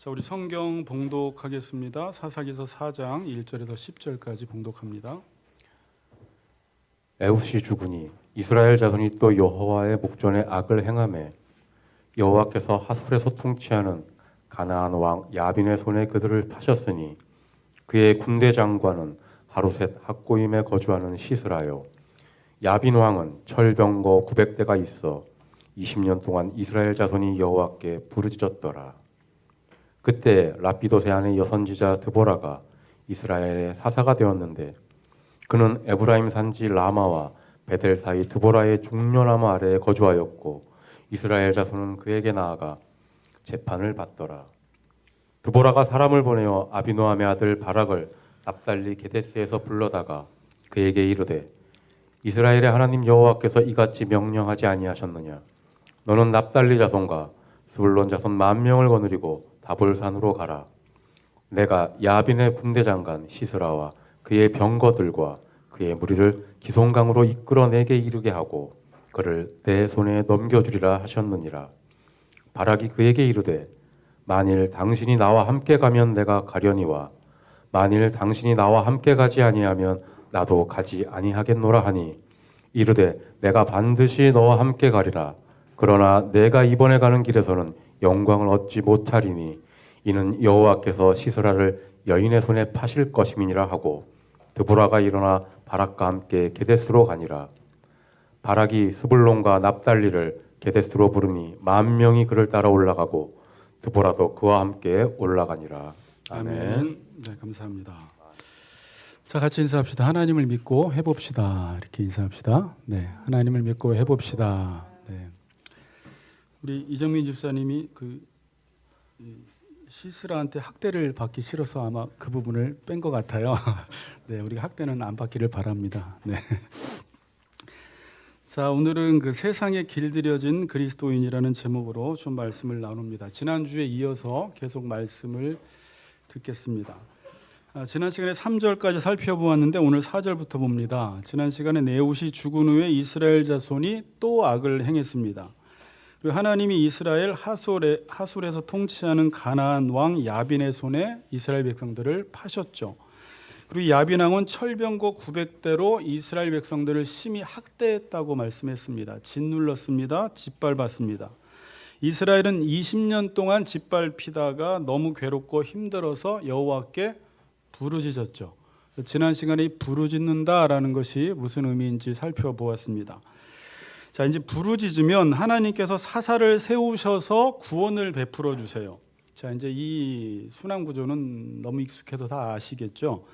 자, 우리 성경 봉독하겠습니다. 사사기서 4장 1절에서 10절까지 봉독합니다. 에훗이 죽으니 이스라엘 자손이 또 여호와의 목전에 악을 행하매 여호와께서 하솔에서 통치하는 가나안 왕 야빈의 손에 그들을 파셨으니 그의 군대 장관은 하루셋 학고임에 거주하는 시스라요. 야빈 왕은 철병거 900대가 있어 20년 동안 이스라엘 자손이 여호와께 부르짖었더라. 그때 라피도세 아내 여선지자 드보라가 이스라엘의 사사가 되었는데 그는 에브라임 산지 라마와 베델 사이 드보라의 종려나무 아래에 거주하였고 이스라엘 자손은 그에게 나아가 재판을 받더라. 드보라가 사람을 보내어 아비노함의 아들 바락을 납달리 게데스에서 불러다가 그에게 이르되 이스라엘의 하나님 여호와께서 이같이 명령하지 아니하셨느냐. 너는 납달리 자손과 스불론 자손 10,000명을 거느리고 다볼산으로 가라. 내가 야빈의 군대 장관 시스라와 그의 병거들과 그의 무리를 기송강으로 이끌어 내게 이르게 하고 그를 내 손에 넘겨주리라 하셨느니라. 바락이 그에게 이르되 만일 당신이 나와 함께 가면 내가 가려니와 만일 당신이 나와 함께 가지 아니하면 나도 가지 아니하겠노라 하니 이르되 내가 반드시 너와 함께 가리라. 그러나 내가 이번에 가는 길에서는 영광을 얻지 못하리니 이는 여호와께서 시스라를 여인의 손에 파실 것임이니라 하고 드보라가 일어나 바락과 함께 게데스로 가니라. 바락이 스불론과 납달리를 게데스로 부르니 10,000명이 그를 따라 올라가고 드보라도 그와 함께 올라가니라. 아멘. 네, 감사합니다. 자, 같이 인사합시다. 하나님을 믿고 해봅시다. 이렇게 인사합시다. 네, 하나님을 믿고 해봅시다. 네. 우리 이정민 집사님이 시스라한테 학대를 받기 싫어서 아마 그 부분을 뺀 것 같아요. 네, 우리가 학대는 안 받기를 바랍니다. 네. 자, 오늘은 그 세상에 길들여진 그리스도인이라는 제목으로 좀 말씀을 나눕니다. 지난주에 이어서 계속 말씀을 듣겠습니다. 지난 시간에 3절까지 살펴보았는데 오늘 4절부터 봅니다. 지난 시간에 에훗이 죽은 후에 이스라엘 자손이 또 악을 행했습니다. 그리고 하나님이 이스라엘 하솔에서 통치하는 가나안 왕 야빈의 손에 이스라엘 백성들을 파셨죠. 그리고 야빈 왕은 철병거 900대로 이스라엘 백성들을 심히 학대했다고 말씀했습니다. 짓눌렀습니다. 짓밟았습니다. 이스라엘은 20년 동안 짓밟히다가 너무 괴롭고 힘들어서 여호와께 부르짖었죠. 지난 시간에 부르짖는다라는 것이 무슨 의미인지 살펴보았습니다. 자, 이제 부르짖으면 하나님께서 사사를 세우셔서 구원을 베풀어 주세요. 자, 이제 이 순환 구조는 너무 익숙해서 다 아시겠죠?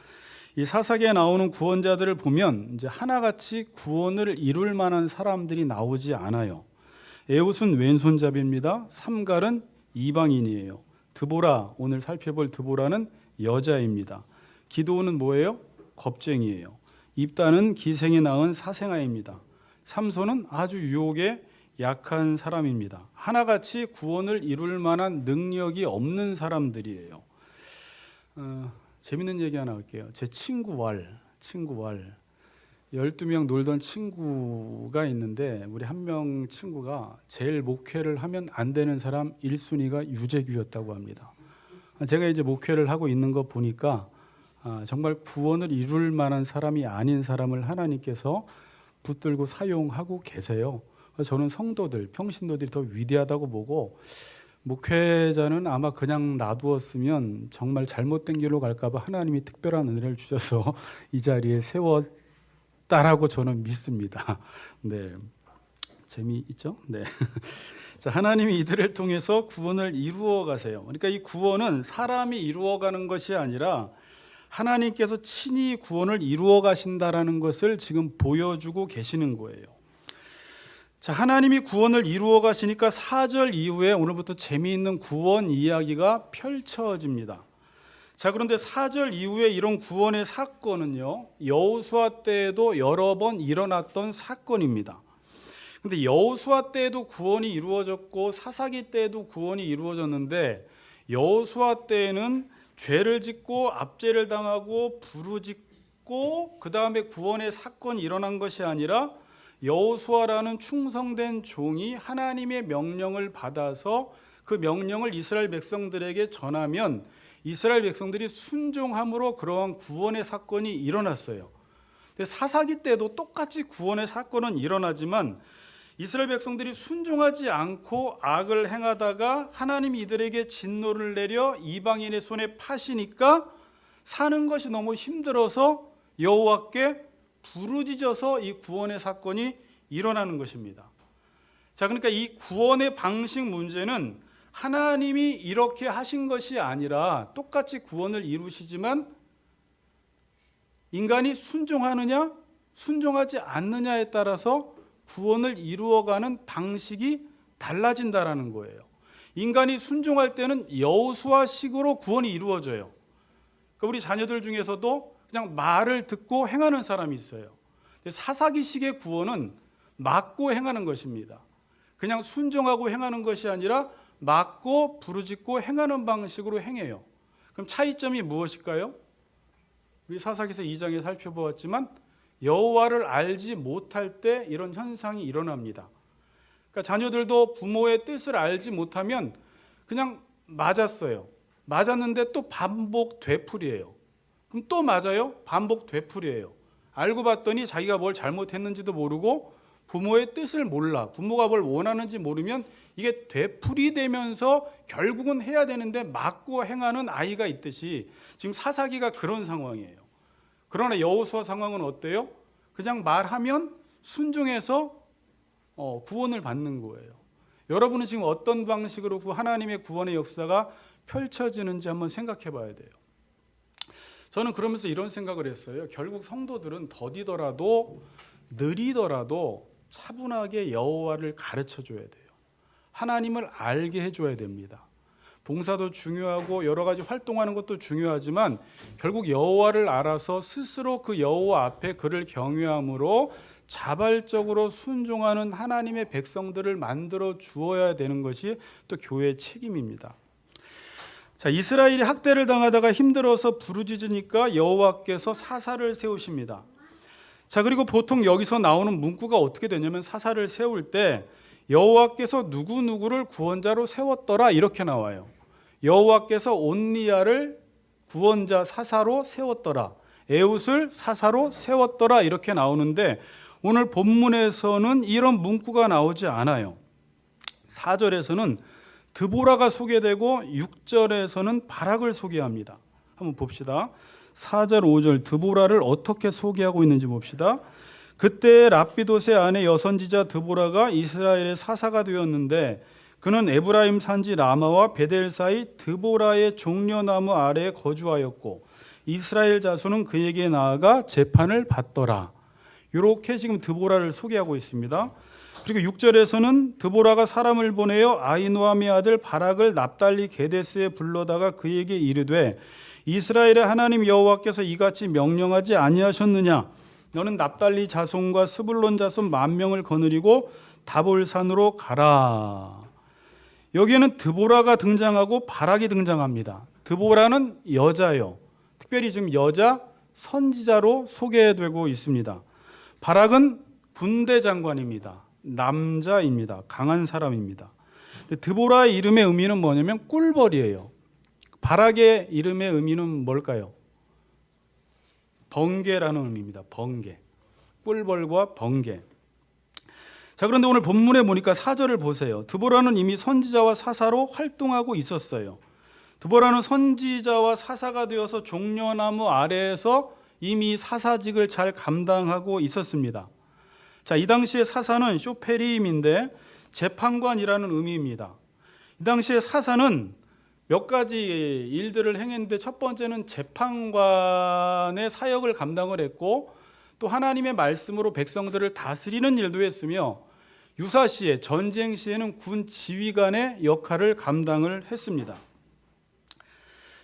이 사사기에 나오는 구원자들을 보면 이제 하나같이 구원을 이룰 만한 사람들이 나오지 않아요. 에훗은 왼손잡이입니다. 삼갈은 이방인이에요. 드보라, 오늘 살펴볼 드보라는 여자입니다. 기드온은 뭐예요? 겁쟁이에요. 입다는 기생이 낳은 사생아입니다. 삼손은 아주 유혹에 약한 사람입니다. 하나같이 구원을 이룰 만한 능력이 없는 사람들이에요. 재밌는 얘기 하나 할게요. 제 친구 왈 12명 놀던 친구가 있는데 우리 한 명 친구가 제일 목회를 하면 안 되는 사람 1순위가 유재규였다고 합니다. 제가 이제 목회를 하고 있는 거 보니까 정말 구원을 이룰 만한 사람이 아닌 사람을 하나님께서 붙들고 사용하고 계세요. 저는 성도들, 평신도들이 더 위대하다고 보고 목회자는 아마 그냥 놔두었으면 정말 잘못된 길로 갈까 봐 하나님이 특별한 은혜를 주셔서 이 자리에 세웠다라고 저는 믿습니다. 네, 재미있죠? 네. 자, 하나님이 이들을 통해서 구원을 이루어 가세요. 그러니까 이 구원은 사람이 이루어가는 것이 아니라 하나님께서 친히 구원을 이루어 가신다라는 것을 지금 보여주고 계시는 거예요. 자, 하나님이 구원을 이루어 가시니까 4절 이후에 오늘부터 재미있는 구원 이야기가 펼쳐집니다. 자, 그런데 4절 이후에 이런 구원의 사건은요, 여호수아 때에도 여러 번 일어났던 사건입니다. 근데 여호수아 때에도 구원이 이루어졌고 사사기 때에도 구원이 이루어졌는데 여호수아 때에는 죄를 짓고 압제를 당하고 부르짖고 그 다음에 구원의 사건이 일어난 것이 아니라 여호수아라는 충성된 종이 하나님의 명령을 받아서 그 명령을 이스라엘 백성들에게 전하면 이스라엘 백성들이 순종함으로 그러한 구원의 사건이 일어났어요. 근데 사사기 때도 똑같이 구원의 사건은 일어나지만 이스라엘 백성들이 순종하지 않고 악을 행하다가 하나님이 이들에게 진노를 내려 이방인의 손에 파시니까 사는 것이 너무 힘들어서 여호와께 부르짖어서 이 구원의 사건이 일어나는 것입니다. 자, 그러니까 이 구원의 방식 문제는 하나님이 이렇게 하신 것이 아니라 똑같이 구원을 이루시지만 인간이 순종하느냐 순종하지 않느냐에 따라서 구원을 이루어가는 방식이 달라진다라는 거예요. 인간이 순종할 때는 여호수아식으로 구원이 이루어져요. 그러니까 우리 자녀들 중에서도 그냥 말을 듣고 행하는 사람이 있어요. 사사기식의 구원은 막고 행하는 것입니다. 그냥 순종하고 행하는 것이 아니라 막고 부르짖고 행하는 방식으로 행해요. 그럼 차이점이 무엇일까요? 우리 사사기서 2장에 살펴보았지만 여호와를 알지 못할 때 이런 현상이 일어납니다. 그러니까 자녀들도 부모의 뜻을 알지 못하면 그냥 맞았어요. 맞았는데 또 반복 되풀이에요. 그럼 또 맞아요? 반복 되풀이에요. 알고 봤더니 자기가 뭘 잘못했는지도 모르고 부모의 뜻을 몰라. 부모가 뭘 원하는지 모르면 이게 되풀이되면서 결국은 해야 되는데 막고 행하는 아이가 있듯이 지금 사사기가 그런 상황이에요. 그러나 여호수아 상황은 어때요? 그냥 말하면 순종해서 구원을 받는 거예요. 여러분은 지금 어떤 방식으로 그 하나님의 구원의 역사가 펼쳐지는지 한번 생각해 봐야 돼요. 저는 그러면서 이런 생각을 했어요. 결국 성도들은 더디더라도 느리더라도 차분하게 여호와를 가르쳐 줘야 돼요. 하나님을 알게 해줘야 됩니다. 봉사도 중요하고 여러 가지 활동하는 것도 중요하지만 결국 여호와를 알아서 스스로 그 여호와 앞에 그를 경외함으로 자발적으로 순종하는 하나님의 백성들을 만들어 주어야 되는 것이 또 교회의 책임입니다. 자, 이스라엘이 학대를 당하다가 힘들어서 부르짖으니까 여호와께서 사사를 세우십니다. 자, 그리고 보통 여기서 나오는 문구가 어떻게 되냐면 사사를 세울 때 여호와께서 누구누구를 구원자로 세웠더라 이렇게 나와요. 여호와께서 온니야를 구원자 사사로 세웠더라, 에훗을 사사로 세웠더라 이렇게 나오는데 오늘 본문에서는 이런 문구가 나오지 않아요. 4절에서는 드보라가 소개되고 6절에서는 바락을 소개합니다. 한번 봅시다. 4절 5절 드보라를 어떻게 소개하고 있는지 봅시다. 그때 랍비돗의 아내 여선지자 드보라가 이스라엘의 사사가 되었는데 그는 에브라임 산지 라마와 베델 사이 드보라의 종려나무 아래에 거주하였고 이스라엘 자손은 그에게 나아가 재판을 받더라. 이렇게 지금 드보라를 소개하고 있습니다. 그리고 6절에서는 드보라가 사람을 보내어 아히노함의 아들 바락을 납달리 게데스에 불러다가 그에게 이르되 이스라엘의 하나님 여호와께서 이같이 명령하지 아니하셨느냐? 너는 납달리 자손과 스불론 자손 10,000명을 거느리고 다볼산으로 가라. 여기에는 드보라가 등장하고 바락이 등장합니다. 드보라는 여자요. 특별히 지금 여자 선지자로 소개되고 있습니다. 바락은 군대 장관입니다. 남자입니다. 강한 사람입니다. 드보라의 이름의 의미는 뭐냐면 꿀벌이에요. 바락의 이름의 의미는 뭘까요? 번개라는 의미입니다. 번개. 꿀벌과 번개. 자, 그런데 오늘 본문에 보니까 4절을 보세요. 드보라는 이미 선지자와 사사로 활동하고 있었어요. 드보라는 선지자와 사사가 되어서 종려나무 아래에서 이미 사사직을 잘 감당하고 있었습니다. 자, 이 당시의 사사는 쇼페림인데 재판관이라는 의미입니다. 이 당시의 사사는 몇 가지 일들을 행했는데 첫 번째는 재판관의 사역을 감당을 했고 또 하나님의 말씀으로 백성들을 다스리는 일도 했으며 유사시에 전쟁 시에는 군 지휘관의 역할을 감당을 했습니다.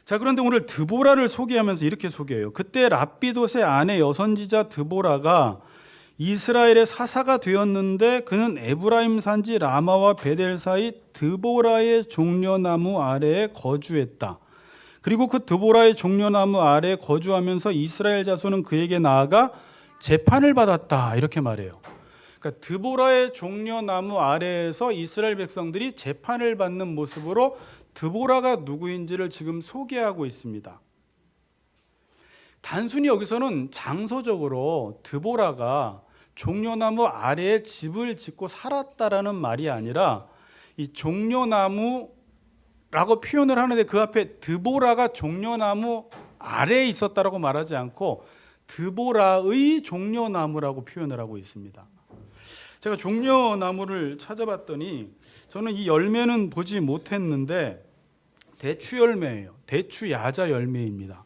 자, 그런데 오늘 드보라를 소개하면서 이렇게 소개해요. 그때 랍비돗의 아내 여선지자 드보라가 이스라엘의 사사가 되었는데 그는 에브라임 산지 라마와 베델 사이 드보라의 종려나무 아래에 거주했다. 그리고 그 드보라의 종려나무 아래에 거주하면서 이스라엘 자손은 그에게 나아가 재판을 받았다. 이렇게 말해요. 그러니까 드보라의 종려나무 아래에서 이스라엘 백성들이 재판을 받는 모습으로 드보라가 누구인지를 지금 소개하고 있습니다. 단순히 여기서는 장소적으로 드보라가 종려나무 아래에 집을 짓고 살았다라는 말이 아니라 이 종려나무라고 표현을 하는데 그 앞에 드보라가 종려나무 아래에 있었다라고 말하지 않고 드보라의 종려나무라고 표현을 하고 있습니다. 제가 종려나무를 찾아봤더니 저는 이 열매는 보지 못했는데 대추 열매예요. 대추 야자 열매입니다.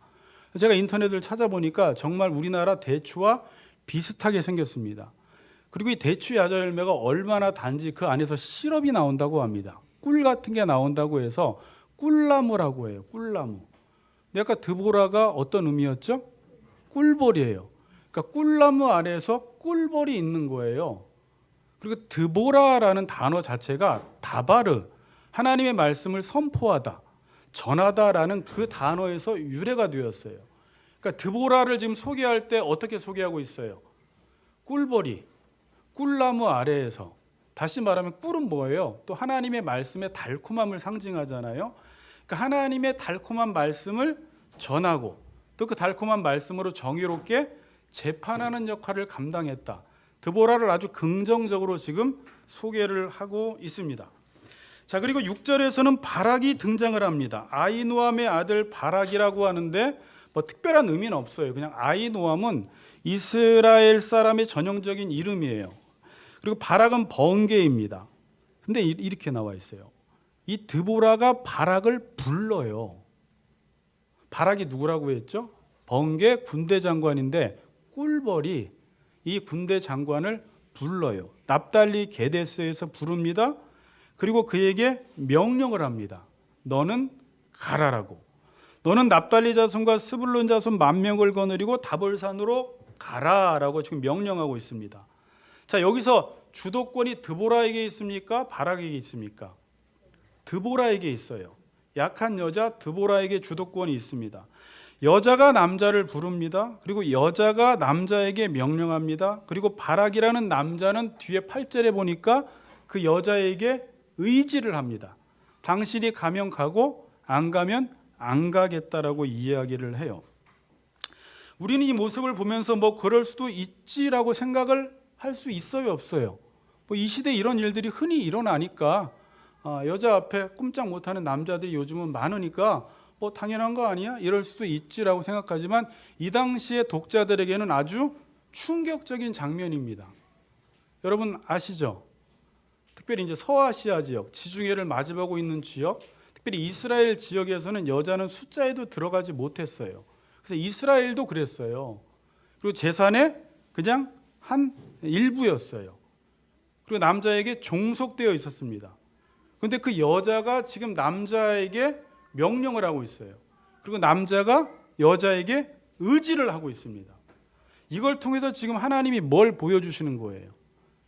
제가 인터넷을 찾아보니까 정말 우리나라 대추와 비슷하게 생겼습니다. 그리고 이 대추 야자 열매가 얼마나 단지 그 안에서 시럽이 나온다고 합니다. 꿀 같은 게 나온다고 해서 꿀나무라고 해요. 꿀나무. 근데 아까 드보라가 어떤 의미였죠? 꿀벌이에요. 그러니까 꿀나무 아래에서 꿀벌이 있는 거예요. 그리고 드보라라는 단어 자체가 다바르, 하나님의 말씀을 선포하다, 전하다라는 그 단어에서 유래가 되었어요. 그러니까 드보라를 지금 소개할 때 어떻게 소개하고 있어요? 꿀벌이 꿀나무 아래에서. 다시 말하면 꿀은 뭐예요? 또 하나님의 말씀의 달콤함을 상징하잖아요. 그러니까 하나님의 달콤한 말씀을 전하고 또 그 달콤한 말씀으로 정의롭게 재판하는 역할을 감당했다. 드보라를 아주 긍정적으로 지금 소개를 하고 있습니다. 자, 그리고 6절에서는 바락이 등장을 합니다. 아히노암의 아들 바락이라고 하는데 뭐 특별한 의미는 없어요. 그냥 아히노암은 이스라엘 사람의 전형적인 이름이에요. 그리고 바락은 번개입니다. 근데 이렇게 나와 있어요. 이 드보라가 바락을 불러요. 바락이 누구라고 했죠? 번개 군대 장관인데 꿀벌이 이 군대 장관을 불러요. 납달리 게데스에서 부릅니다. 그리고 그에게 명령을 합니다. 너는 가라라고. 너는 납달리 자손과 스불론 자손 10,000명을 거느리고 다볼산으로 가라라고 지금 명령하고 있습니다. 자, 여기서 주도권이 드보라에게 있습니까? 바락에게 있습니까? 드보라에게 있어요. 약한 여자 드보라에게 주도권이 있습니다. 여자가 남자를 부릅니다. 그리고 여자가 남자에게 명령합니다. 그리고 바락이라는 남자는 뒤에 8절에 보니까 그 여자에게 의지를 합니다. 당신이 가면 가고 안 가면 안 가겠다라고 이야기를 해요. 우리는 이 모습을 보면서 뭐 그럴 수도 있지라고 생각을 할 수 있어요, 없어요? 뭐 이 시대에 이런 일들이 흔히 일어나니까 여자 앞에 꼼짝 못하는 남자들이 요즘은 많으니까 뭐 당연한 거 아니야? 이럴 수도 있지라고 생각하지만 이 당시의 독자들에게는 아주 충격적인 장면입니다. 여러분 아시죠? 특별히 이제 서아시아 지역, 지중해를 마주보고 있는 지역, 특별히 이스라엘 지역에서는 여자는 숫자에도 들어가지 못했어요. 그래서 이스라엘도 그랬어요. 그리고 재산의 그냥 한 일부였어요. 그리고 남자에게 종속되어 있었습니다. 그런데 그 여자가 지금 남자에게 명령을 하고 있어요. 그리고 남자가 여자에게 의지를 하고 있습니다. 이걸 통해서 지금 하나님이 뭘 보여주시는 거예요?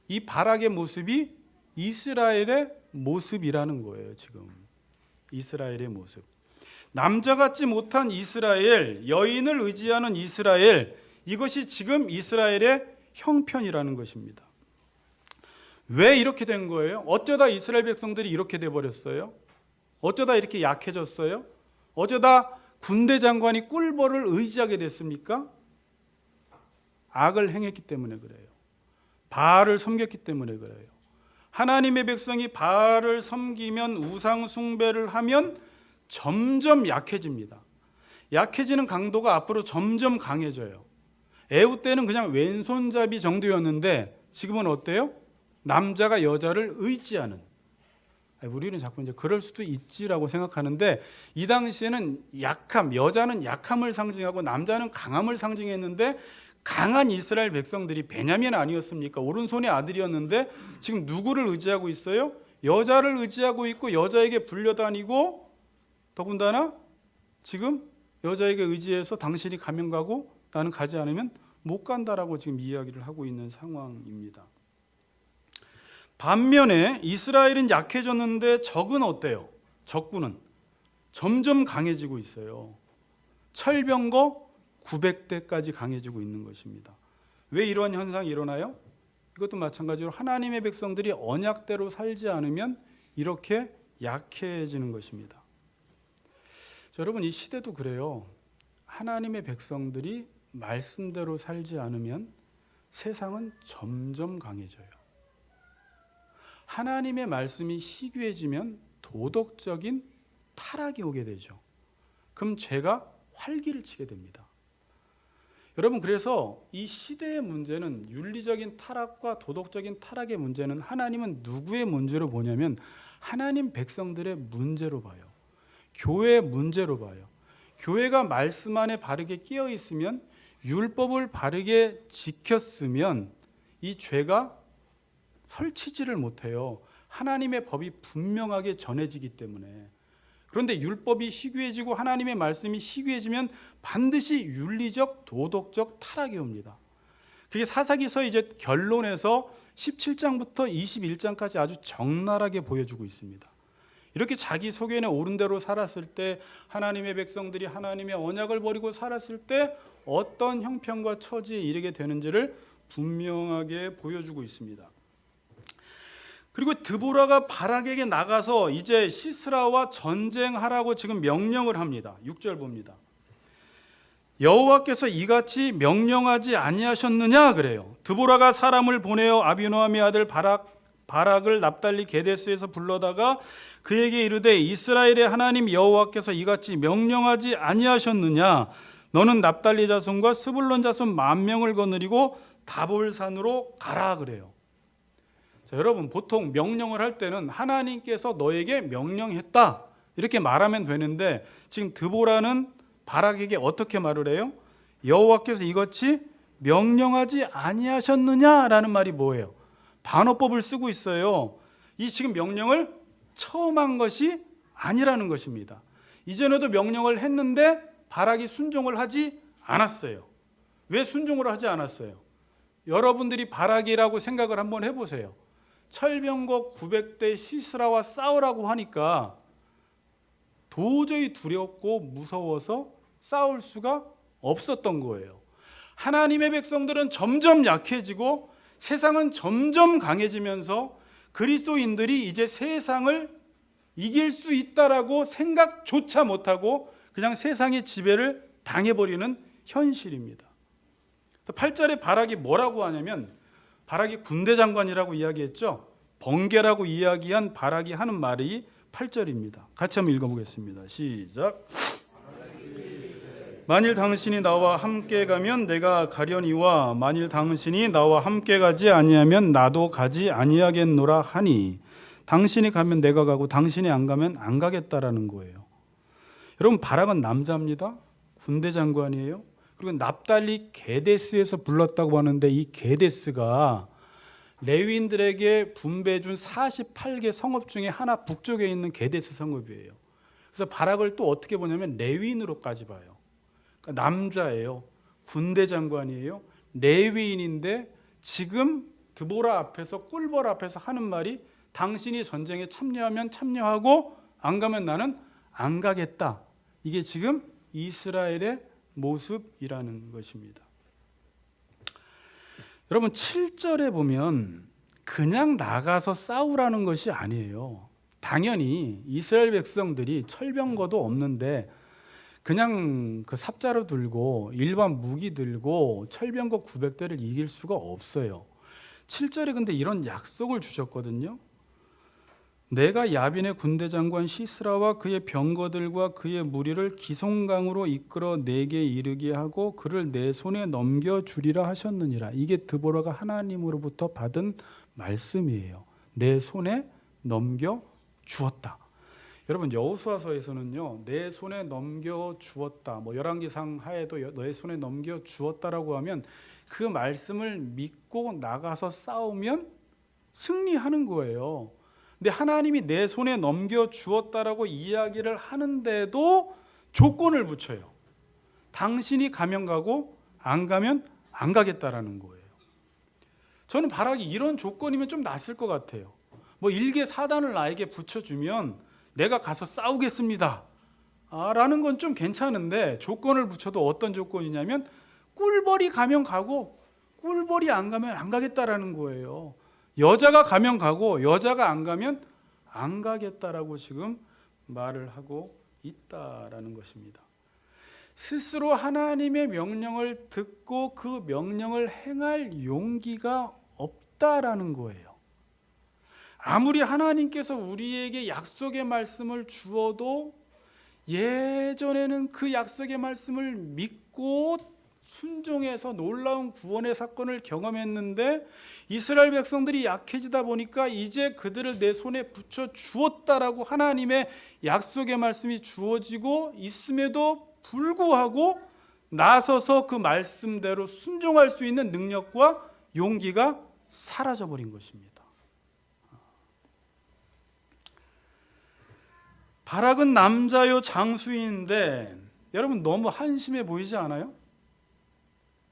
이 바락의 모습이 이스라엘의 모습이라는 거예요. 지금 이스라엘의 모습. 남자 같지 못한 이스라엘, 여인을 의지하는 이스라엘, 이것이 지금 이스라엘의 형편이라는 것입니다. 왜 이렇게 된 거예요? 어쩌다 이스라엘 백성들이 이렇게 돼버렸어요? 어쩌다 이렇게 약해졌어요? 어쩌다 군대 장관이 꿀벌을 의지하게 됐습니까? 악을 행했기 때문에 그래요. 바알을 섬겼기 때문에 그래요. 하나님의 백성이 바알을 섬기면, 우상 숭배를 하면 점점 약해집니다. 약해지는 강도가 앞으로 점점 강해져요. 애후 때는 그냥 왼손잡이 정도였는데 지금은 어때요? 남자가 여자를 의지하는. 우리는 자꾸 이제 그럴 수도 있지라고 생각하는데 이 당시에는 약함, 여자는 약함을 상징하고 남자는 강함을 상징했는데 강한 이스라엘 백성들이 베냐민 아니었습니까? 오른손의 아들이었는데 지금 누구를 의지하고 있어요? 여자를 의지하고 있고 여자에게 불려다니고 더군다나 지금 여자에게 의지해서 당신이 가면 가고 나는 가지 않으면 못 간다라고 지금 이야기를 하고 있는 상황입니다. 반면에 이스라엘은 약해졌는데 적은 어때요? 적군은 점점 강해지고 있어요. 철병거 900대까지 강해지고 있는 것입니다. 왜 이러한 현상이 일어나요? 이것도 마찬가지로 하나님의 백성들이 언약대로 살지 않으면 이렇게 약해지는 것입니다. 자, 여러분, 이 시대도 그래요. 하나님의 백성들이 말씀대로 살지 않으면 세상은 점점 강해져요. 하나님의 말씀이 희귀해지면 도덕적인 타락이 오게 되죠. 그럼 죄가 활기를 치게 됩니다. 여러분, 그래서 이 시대의 문제는, 윤리적인 타락과 도덕적인 타락의 문제는 하나님은 누구의 문제로 보냐면 하나님 백성들의 문제로 봐요. 교회의 문제로 봐요. 교회가 말씀 안에 바르게 끼어 있으면, 율법을 바르게 지켰으면 이 죄가 설치지를 못해요. 하나님의 법이 분명하게 전해지기 때문에. 그런데 율법이 희귀해지고 하나님의 말씀이 희귀해지면 반드시 윤리적, 도덕적 타락이 옵니다. 그게 사사기서 이제 결론에서 17장부터 21장까지 아주 적나라하게 보여주고 있습니다. 이렇게 자기 소견에 오른 대로 살았을 때, 하나님의 백성들이 하나님의 언약을 버리고 살았을 때 어떤 형편과 처지에 이르게 되는지를 분명하게 보여주고 있습니다. 그리고 드보라가 바락에게 나가서 이제 시스라와 전쟁하라고 지금 명령을 합니다. 6절 봅니다. 여호와께서 이같이 명령하지 아니하셨느냐 그래요. 드보라가 사람을 보내어 아비노함의 아들 바락을 납달리 게데스에서 불러다가 그에게 이르되 이스라엘의 하나님 여호와께서 이같이 명령하지 아니하셨느냐, 너는 납달리 자손과 스불론 자손 10,000명을 거느리고 다볼산으로 가라 그래요. 자, 여러분, 보통 명령을 할 때는 하나님께서 너에게 명령했다 이렇게 말하면 되는데, 지금 드보라는 바락에게 어떻게 말을 해요? 여호와께서 이같이 명령하지 아니하셨느냐라는 말이 뭐예요? 반어법을 쓰고 있어요. 이 지금 명령을 처음 한 것이 아니라는 것입니다. 이전에도 명령을 했는데 바락이 순종을 하지 않았어요. 왜 순종을 하지 않았어요? 여러분들이 바락이라고 생각을 한번 해보세요. 철병거 900대 시스라와 싸우라고 하니까 도저히 두렵고 무서워서 싸울 수가 없었던 거예요. 하나님의 백성들은 점점 약해지고 세상은 점점 강해지면서 그리스도인들이 이제 세상을 이길 수 있다라고 생각조차 못하고 그냥 세상의 지배를 당해버리는 현실입니다. 8절에 바락이 뭐라고 하냐면, 바락이 군대 장관이라고 이야기했죠. 번개라고 이야기한 바락이 하는 말이 8절입니다. 같이 한번 읽어보겠습니다. 시작. 만일 당신이 나와 함께 가면 내가 가려니와 만일 당신이 나와 함께 가지 아니하면 나도 가지 아니하겠노라 하니, 당신이 가면 내가 가고 당신이 안 가면 안 가겠다라는 거예요. 여러분, 바락은 남자입니다. 군대 장관이에요. 그리고 납달리 게데스에서 불렀다고 하는데, 이 게데스가 레위인들에게 분배해준 48개 성읍 중에 하나, 북쪽에 있는 게데스 성읍이에요. 그래서 바락을 또 어떻게 보냐면 레위인으로까지 봐요. 그러니까 남자예요. 군대 장관이에요. 레위인인데 지금 드보라 앞에서, 꿀벌 앞에서 하는 말이, 당신이 전쟁에 참여하면 참여하고 안 가면 나는 안 가겠다. 이게 지금 이스라엘의 모습이라는 것입니다. 여러분, 7절에 보면 그냥 나가서 싸우라는 것이 아니에요. 당연히 이스라엘 백성들이 철병거도 없는데 그냥 그 삽자루 들고 일반 무기 들고 철병거 900대를 이길 수가 없어요. 7절에 근데 이런 약속을 주셨거든요. 내가 야빈의 군대 장관 시스라와 그의 병거들과 그의 무리를 기송강으로 이끌어 내게 이르게 하고 그를 내 손에 넘겨주리라 하셨느니라. 이게 드보라가 하나님으로부터 받은 말씀이에요. 내 손에 넘겨주었다. 여러분, 여호수아서에서는요, 내 손에 넘겨주었다, 열왕기상 하에도 너의 손에 넘겨주었다라고 하면 그 말씀을 믿고 나가서 싸우면 승리하는 거예요. 근데 하나님이 내 손에 넘겨주었다라고 이야기를 하는데도 조건을 붙여요. 당신이 가면 가고 안 가면 안 가겠다라는 거예요. 저는 바락이 이런 조건이면 좀 낫을 것 같아요. 일개 사단을 나에게 붙여주면 내가 가서 싸우겠습니다 라는 건 좀 괜찮은데, 조건을 붙여도 어떤 조건이냐면 꿀벌이 가면 가고 꿀벌이 안 가면 안 가겠다라는 거예요. 여자가 가면 가고 여자가 안 가면 안 가겠다라고 지금 말을 하고 있다라는 것입니다. 스스로 하나님의 명령을 듣고 그 명령을 행할 용기가 없다라는 거예요. 아무리 하나님께서 우리에게 약속의 말씀을 주어도 예전에는 그 약속의 말씀을 믿고 순종해서 놀라운 구원의 사건을 경험했는데 이스라엘 백성들이 약해지다 보니까 이제 그들을 내 손에 붙여 주었다라고 하나님의 약속의 말씀이 주어지고 있음에도 불구하고 나서서 그 말씀대로 순종할 수 있는 능력과 용기가 사라져버린 것입니다. 바락은 남자요 장수인데 여러분 너무 한심해 보이지 않아요?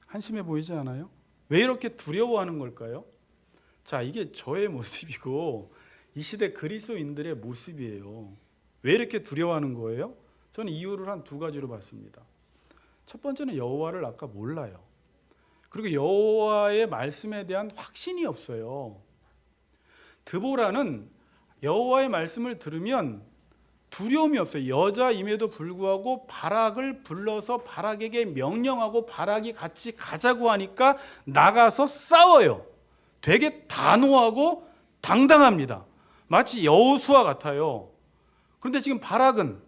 한심해 보이지 않아요? 왜 이렇게 두려워하는 걸까요? 자, 이게 저의 모습이고 이 시대 그리스도인들의 모습이에요. 왜 이렇게 두려워하는 거예요? 저는 이유를 한 두 가지로 봤습니다. 첫 번째는 여호와를 아까 몰라요. 그리고 여호와의 말씀에 대한 확신이 없어요. 드보라는 여호와의 말씀을 들으면 두려움이 없어요. 여자임에도 불구하고 바락을 불러서 바락에게 명령하고 바락이 같이 가자고 하니까 나가서 싸워요. 되게 단호하고 당당합니다. 마치 여호수아 같아요. 그런데 지금 바락은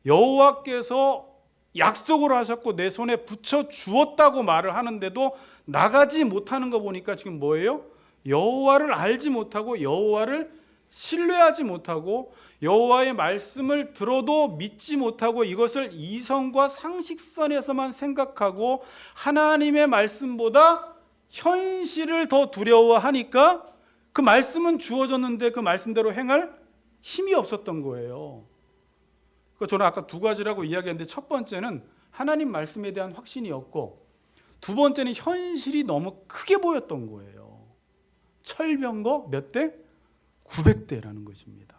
여호와께서 약속을 하셨고 내 손에 붙여 주었다고 말을 하는데도 나가지 못하는 거 보니까 지금 뭐예요? 여호와를 알지 못하고 여호와를 신뢰하지 못하고 여호와의 말씀을 들어도 믿지 못하고 이것을 이성과 상식선에서만 생각하고 하나님의 말씀보다 현실을 더 두려워하니까 그 말씀은 주어졌는데 그 말씀대로 행할 힘이 없었던 거예요. 저는 아까 두 가지라고 이야기했는데 첫 번째는 하나님 말씀에 대한 확신이 없고 두 번째는 현실이 너무 크게 보였던 거예요. 철병거 몇 대? 900대라는 것입니다.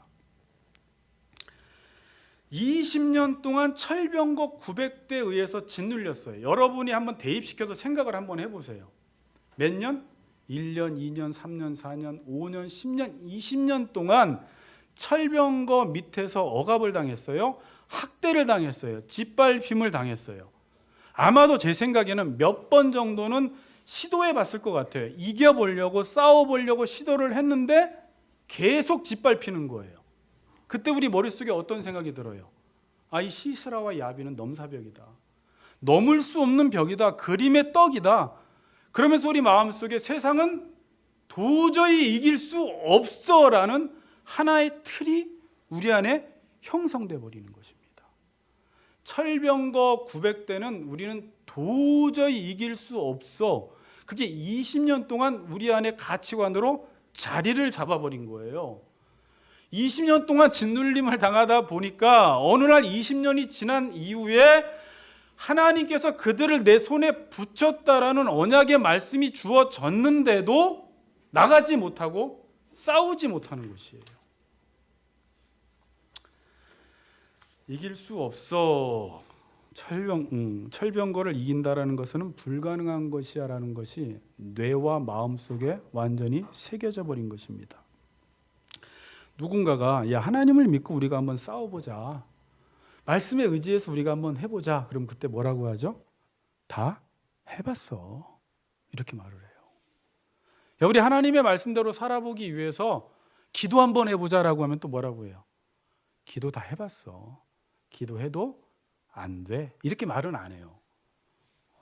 20년 동안 철병거 900대에 의해서 짓눌렸어요. 여러분이 한번 대입시켜서 생각을 한번 해보세요. 몇 년? 1년, 2년, 3년, 4년, 5년, 10년, 20년 동안 철병거 밑에서 억압을 당했어요. 학대를 당했어요. 짓밟힘을 당했어요. 아마도 제 생각에는 몇 번 정도는 시도해 봤을 것 같아요. 이겨보려고 싸워보려고 시도를 했는데 계속 짓밟히는 거예요. 그때 우리 머릿속에 어떤 생각이 들어요? 이 시스라와 야비는 넘사벽이다. 넘을 수 없는 벽이다. 그림의 떡이다. 그러면서 우리 마음속에 세상은 도저히 이길 수 없어라는 하나의 틀이 우리 안에 형성돼 버리는 것입니다. 철병거 900대는 우리는 도저히 이길 수 없어. 그게 20년 동안 우리 안에 가치관으로 자리를 잡아버린 거예요. 20년 동안 짓눌림을 당하다 보니까 어느 날 20년이 지난 이후에 하나님께서 그들을 내 손에 붙였다라는 언약의 말씀이 주어졌는데도 나가지 못하고 싸우지 못하는 것이에요. 이길 수 없어. 철병거를 이긴다라는 것은 불가능한 것이야라는 것이 뇌와 마음 속에 완전히 새겨져 버린 것입니다. 누군가가 하나님을 믿고 우리가 한번 싸워보자. 말씀에 의지해서 우리가 한번 해보자. 그럼 그때 뭐라고 하죠? 다 해봤어. 이렇게 말을 해요. 우리 하나님의 말씀대로 살아보기 위해서 기도 한번 해보자라고 하면 또 뭐라고 해요? 기도 다 해봤어. 기도해도 안 돼. 이렇게 말은 안 해요.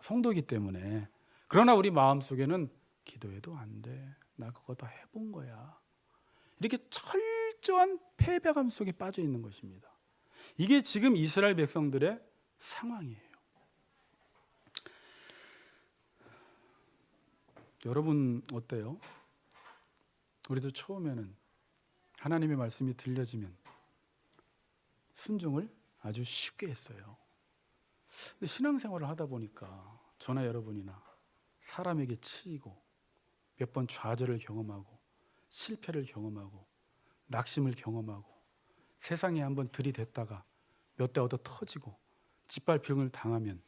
성도이기 때문에. 그러나 우리 마음속에는 기도해도 안 돼. 나 그거 다 해본 거야. 이렇게 철저한 패배감 속에 빠져 있는 것입니다. 이게 지금 이스라엘 백성들의 상황이에요. 여러분 어때요? 우리도 처음에는 하나님의 말씀이 들려지면 순종을 아주 쉽게 했어요. 근데 신앙생활을 하다 보니까 저나 여러분이나 사람에게 치이고 몇 번 좌절을 경험하고 실패를 경험하고 낙심을 경험하고 세상에 한번 들이댔다가 몇 대 얻어 터지고 짓밟힘을 당하면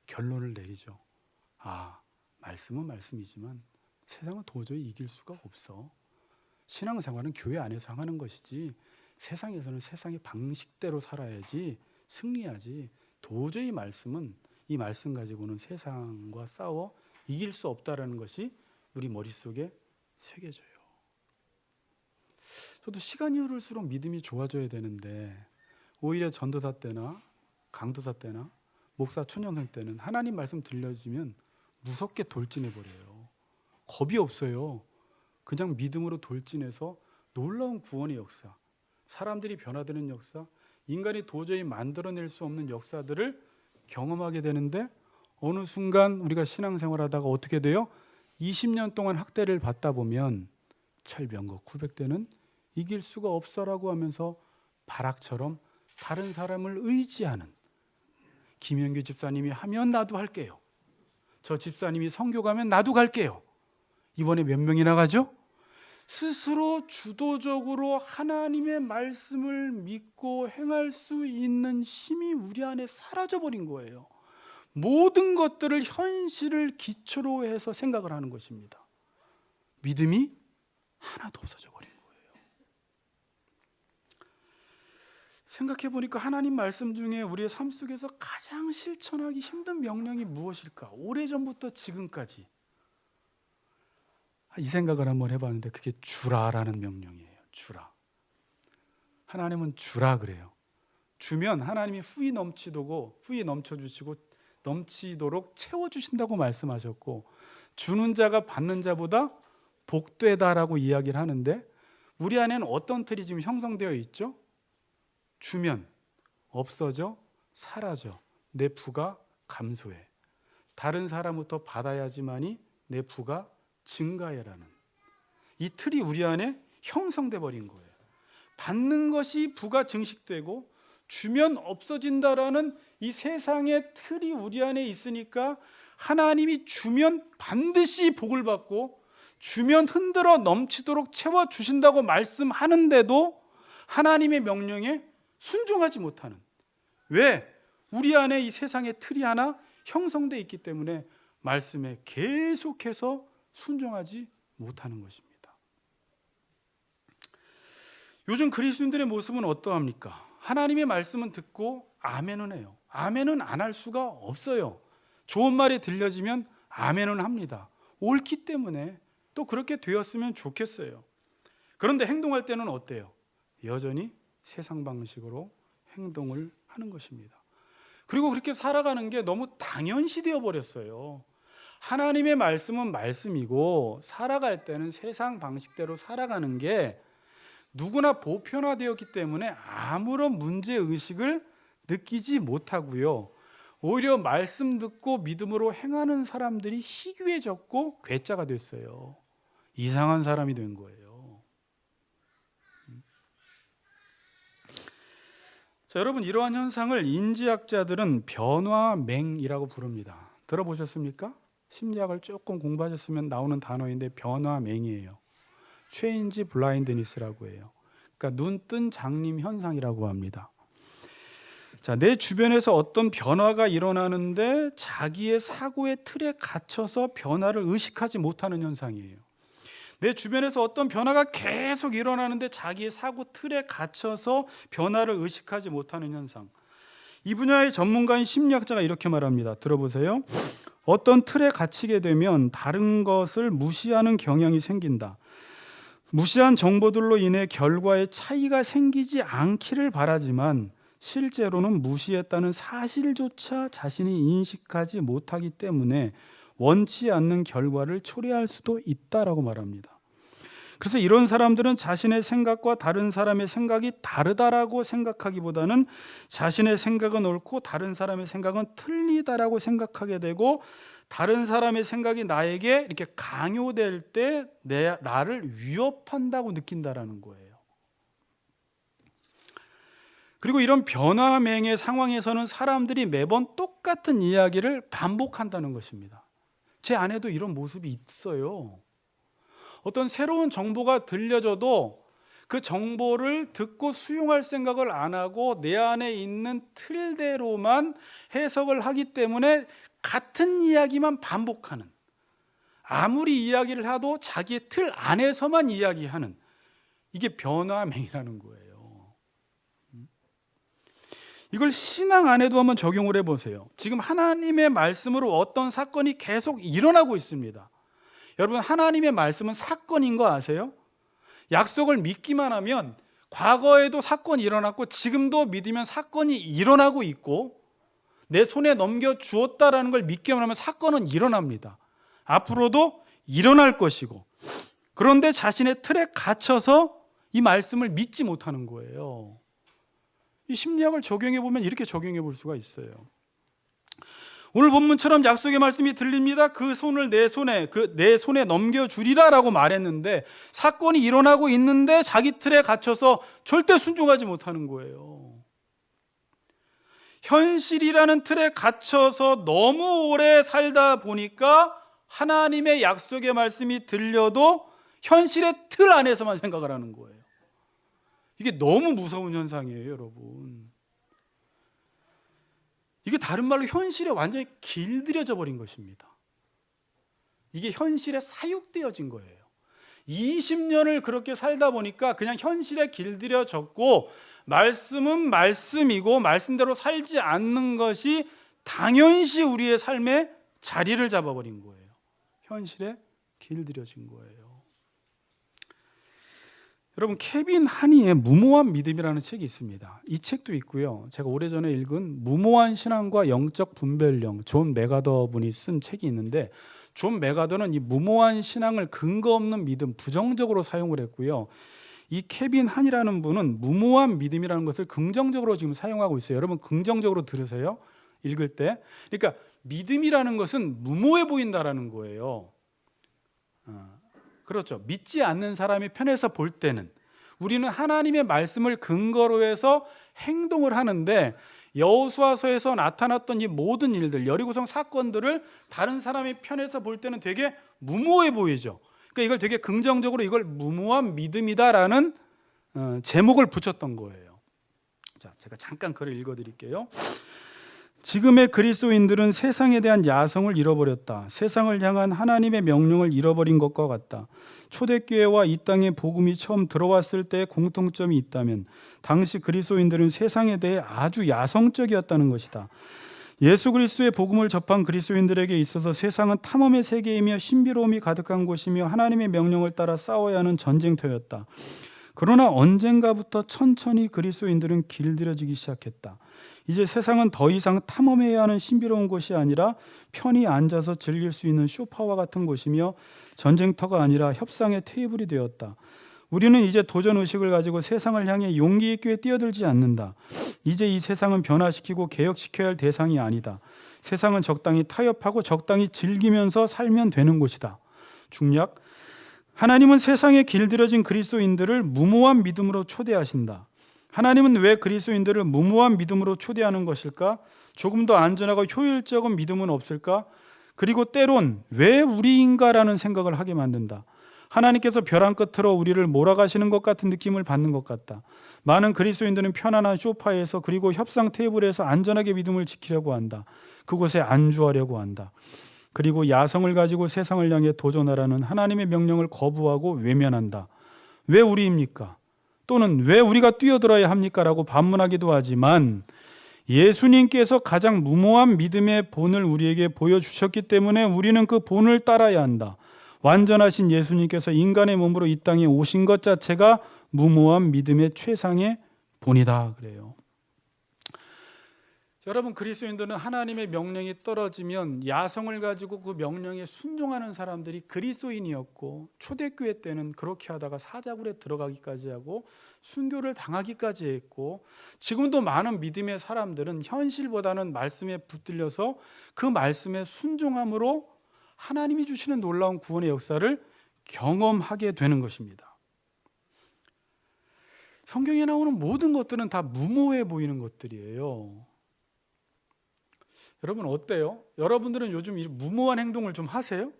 결론을 내리죠. 말씀은 말씀이지만 세상은 도저히 이길 수가 없어. 신앙생활은 교회 안에서 하는 것이지 세상에서는 세상의 방식대로 살아야지 승리하지. 도저히 말씀은 이 말씀 가지고는 세상과 싸워 이길 수 없다라는 것이 우리 머릿속에 새겨져요. 저도 시간이 흐를수록 믿음이 좋아져야 되는데 오히려 전도사 때나 강도사 때나 목사 촌년생 때는 하나님 말씀 들려주면 무섭게 돌진해버려요. 겁이 없어요. 그냥 믿음으로 돌진해서 놀라운 구원의 역사, 사람들이 변화되는 역사, 인간이 도저히 만들어낼 수 없는 역사들을 경험하게 되는데 어느 순간 우리가 신앙생활하다가 어떻게 돼요? 20년 동안 학대를 받다 보면 철병거 900대는 이길 수가 없어라고 하면서 바락처럼 다른 사람을 의지하는, 김영규 집사님이 하면 나도 할게요. 저 집사님이 선교 가면 나도 갈게요. 이번에 몇 명이나 가죠? 스스로 주도적으로 하나님의 말씀을 믿고 행할 수 있는 힘이 우리 안에 사라져버린 거예요. 모든 것들을 현실을 기초로 해서 생각을 하는 것입니다. 믿음이 하나도 없어져 버린 거예요. 생각해 보니까 하나님 말씀 중에 우리의 삶 속에서 가장 실천하기 힘든 명령이 무엇일까? 오래전부터 지금까지 이 생각을 한번 해봤는데 그게 주라라는 명령이에요. 주라. 하나님은 주라 그래요. 주면 하나님이 후히 넘쳐주시고 넘치도록 채워주신다고 말씀하셨고, 주는 자가 받는 자보다 복되다라고 이야기를 하는데 우리 안에는 어떤 틀이 지금 형성되어 있죠? 주면 없어져, 사라져, 내 부가 감소해. 다른 사람부터 받아야지만이 내 부가 증가해라는 이 틀이 우리 안에 형성돼 버린 거예요. 받는 것이 부가 증식되고 주면 없어진다라는 이 세상의 틀이 우리 안에 있으니까 하나님이 주면 반드시 복을 받고 주면 흔들어 넘치도록 채워주신다고 말씀하는데도 하나님의 명령에 순종하지 못하는, 왜? 우리 안에 이 세상의 틀이 하나 형성되어 있기 때문에 말씀에 계속해서 순종하지 못하는 것입니다. 요즘 그리스도인들의 모습은 어떠합니까? 하나님의 말씀은 듣고 아멘은 해요. 아멘은 안 할 수가 없어요. 좋은 말이 들려지면 아멘은 합니다. 옳기 때문에 또 그렇게 되었으면 좋겠어요. 그런데 행동할 때는 어때요? 여전히 세상 방식으로 행동을 하는 것입니다. 그리고 그렇게 살아가는 게 너무 당연시 되어 버렸어요. 하나님의 말씀은 말씀이고 살아갈 때는 세상 방식대로 살아가는 게 누구나 보편화되었기 때문에 아무런 문제의식을 느끼지 못하고요. 오히려 말씀 듣고 믿음으로 행하는 사람들이 희귀해졌고 괴짜가 됐어요. 이상한 사람이 된 거예요. 자, 여러분, 이러한 현상을 인지학자들은 변화맹이라고 부릅니다. 들어보셨습니까? 심리학을 조금 공부하셨으면 나오는 단어인데 변화맹이에요. 체인지 블라인드니스라고 해요. 그러니까 눈뜬 장님 현상이라고 합니다. 자, 내 주변에서 어떤 변화가 일어나는데 자기의 사고의 틀에 갇혀서 변화를 의식하지 못하는 현상이에요. 내 주변에서 어떤 변화가 계속 일어나는데 자기의 사고 틀에 갇혀서 변화를 의식하지 못하는 현상. 이 분야의 전문가인 심리학자가 이렇게 말합니다. 들어보세요. 어떤 틀에 갇히게 되면 다른 것을 무시하는 경향이 생긴다. 무시한 정보들로 인해 결과에 차이가 생기지 않기를 바라지만 실제로는 무시했다는 사실조차 자신이 인식하지 못하기 때문에 원치 않는 결과를 초래할 수도 있다라고 말합니다. 그래서 이런 사람들은 자신의 생각과 다른 사람의 생각이 다르다라고 생각하기보다는 자신의 생각은 옳고 다른 사람의 생각은 틀리다라고 생각하게 되고, 다른 사람의 생각이 나에게 이렇게 강요될 때 나를 위협한다고 느낀다라는 거예요. 그리고 이런 변화맹의 상황에서는 사람들이 매번 똑같은 이야기를 반복한다는 것입니다. 제 안에도 이런 모습이 있어요. 어떤 새로운 정보가 들려줘도 그 정보를 듣고 수용할 생각을 안 하고 내 안에 있는 틀대로만 해석을 하기 때문에 같은 이야기만 반복하는, 아무리 이야기를 해도 자기의 틀 안에서만 이야기하는, 이게 변화맹이라는 거예요. 이걸 신앙 안에도 한번 적용을 해보세요. 지금 하나님의 말씀으로 어떤 사건이 계속 일어나고 있습니다. 여러분, 하나님의 말씀은 사건인 거 아세요? 약속을 믿기만 하면 과거에도 사건이 일어났고 지금도 믿으면 사건이 일어나고 있고, 내 손에 넘겨주었다라는 걸 믿기만 하면 사건은 일어납니다. 앞으로도 일어날 것이고, 그런데 자신의 틀에 갇혀서 이 말씀을 믿지 못하는 거예요. 이 심리학을 적용해 보면 이렇게 적용해 볼 수가 있어요. 오늘 본문처럼 약속의 말씀이 들립니다. 그 손을 내 손에 넘겨주리라라고 말했는데 사건이 일어나고 있는데 자기 틀에 갇혀서 절대 순종하지 못하는 거예요. 현실이라는 틀에 갇혀서 너무 오래 살다 보니까 하나님의 약속의 말씀이 들려도 현실의 틀 안에서만 생각을 하는 거예요. 이게 너무 무서운 현상이에요, 여러분. 이게 다른 말로 현실에 완전히 길들여져 버린 것입니다. 이게 현실에 사육되어진 거예요. 20년을 그렇게 살다 보니까 그냥 현실에 길들여졌고, 말씀은 말씀이고 말씀대로 살지 않는 것이 당연시 우리의 삶에 자리를 잡아버린 거예요. 현실에 길들여진 거예요. 여러분, 케빈 하니의 무모한 믿음이라는 책이 있습니다. 이 책도 있고요. 제가 오래전에 읽은 무모한 신앙과 영적 분별령, 존 맥아더 분이 쓴 책이 있는데, 존 맥아더는 이 무모한 신앙을 근거 없는 믿음, 부정적으로 사용을 했고요. 이 케빈 한이라는 분은 무모한 믿음이라는 것을 긍정적으로 지금 사용하고 있어요. 여러분, 긍정적으로 들으세요. 읽을 때. 그러니까 믿음이라는 것은 무모해 보인다라는 거예요. 그렇죠. 믿지 않는 사람이 편에서 볼 때는 우리는 하나님의 말씀을 근거로 해서 행동을 하는데, 여호수아서에서 나타났던 이 모든 일들, 여리고성 사건들을 다른 사람의 편에서 볼 때는 되게 무모해 보이죠. 그러니까 이걸 되게 긍정적으로 이걸 무모한 믿음이다라는 제목을 붙였던 거예요. 자, 제가 잠깐 글을 읽어드릴게요. 지금의 그리스도인들은 세상에 대한 야성을 잃어버렸다. 세상을 향한 하나님의 명령을 잃어버린 것과 같다. 초대교회와 이 땅에 복음이 처음 들어왔을 때 공통점이 있다면 당시 그리스도인들은 세상에 대해 아주 야성적이었다는 것이다. 예수 그리스도의 복음을 접한 그리스도인들에게 있어서 세상은 탐험의 세계이며 신비로움이 가득한 곳이며 하나님의 명령을 따라 싸워야 하는 전쟁터였다. 그러나 언젠가부터 천천히 그리스도인들은 길들여지기 시작했다. 이제 세상은 더 이상 탐험해야 하는 신비로운 곳이 아니라 편히 앉아서 즐길 수 있는 소파와 같은 곳이며 전쟁터가 아니라 협상의 테이블이 되었다. 우리는 이제 도전의식을 가지고 세상을 향해 용기 있게 뛰어들지 않는다. 이제 이 세상은 변화시키고 개혁시켜야 할 대상이 아니다. 세상은 적당히 타협하고 적당히 즐기면서 살면 되는 곳이다. 중략, 하나님은 세상에 길들여진 그리스도인들을 무모한 믿음으로 초대하신다. 하나님은 왜 그리스도인들을 무모한 믿음으로 초대하는 것일까? 조금 더 안전하고 효율적인 믿음은 없을까? 그리고 때론 왜 우리인가라는 생각을 하게 만든다. 하나님께서 벼랑 끝으로 우리를 몰아가시는 것 같은 느낌을 받는 것 같다. 많은 그리스도인들은 편안한 소파에서 그리고 협상 테이블에서 안전하게 믿음을 지키려고 한다. 그곳에 안주하려고 한다. 그리고 야성을 가지고 세상을 향해 도전하라는 하나님의 명령을 거부하고 외면한다. 왜 우리입니까? 또는 왜 우리가 뛰어들어야 합니까? 라고 반문하기도 하지만 예수님께서 가장 무모한 믿음의 본을 우리에게 보여주셨기 때문에 우리는 그 본을 따라야 한다. 완전하신 예수님께서 인간의 몸으로 이 땅에 오신 것 자체가 무모한 믿음의 최상의 본이다. 그래요. 여러분, 그리스도인들은 하나님의 명령이 떨어지면 야성을 가지고 그 명령에 순종하는 사람들이 그리스도인이었고, 초대교회 때는 그렇게 하다가 사자굴에 들어가기까지 하고 순교를 당하기까지 했고, 지금도 많은 믿음의 사람들은 현실보다는 말씀에 붙들려서 그 말씀에 순종함으로 하나님이 주시는 놀라운 구원의 역사를 경험하게 되는 것입니다. 성경에 나오는 모든 것들은 다 무모해 보이는 것들이에요. 여러분 어때요? 여러분들은 요즘 이 무모한 행동을 좀 하세요?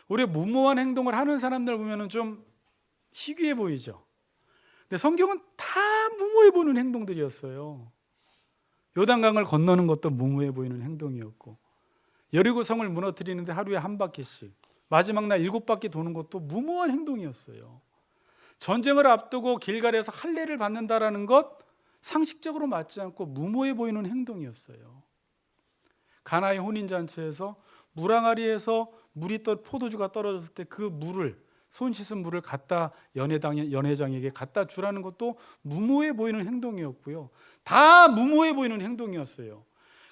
우리 무모한 행동을 하는 사람들 보면 좀 희귀해 보이죠? 근데 성경은 다 무모해 보이는 행동들이었어요. 요단강을 건너는 것도 무모해 보이는 행동이었고, 여리고성을 무너뜨리는데 하루에 한 바퀴씩, 마지막 날 7바퀴 도는 것도 무모한 행동이었어요. 전쟁을 앞두고 길갈에서 할례를 받는다라는 것 상식적으로 맞지 않고 무모해 보이는 행동이었어요. 가나의 혼인잔치에서 물항아리에서 포도주가 떨어졌을 때 그 물을, 손 씻은 물을 갖다 연회장에게 갖다 주라는 것도 무모해 보이는 행동이었고요. 다 무모해 보이는 행동이었어요.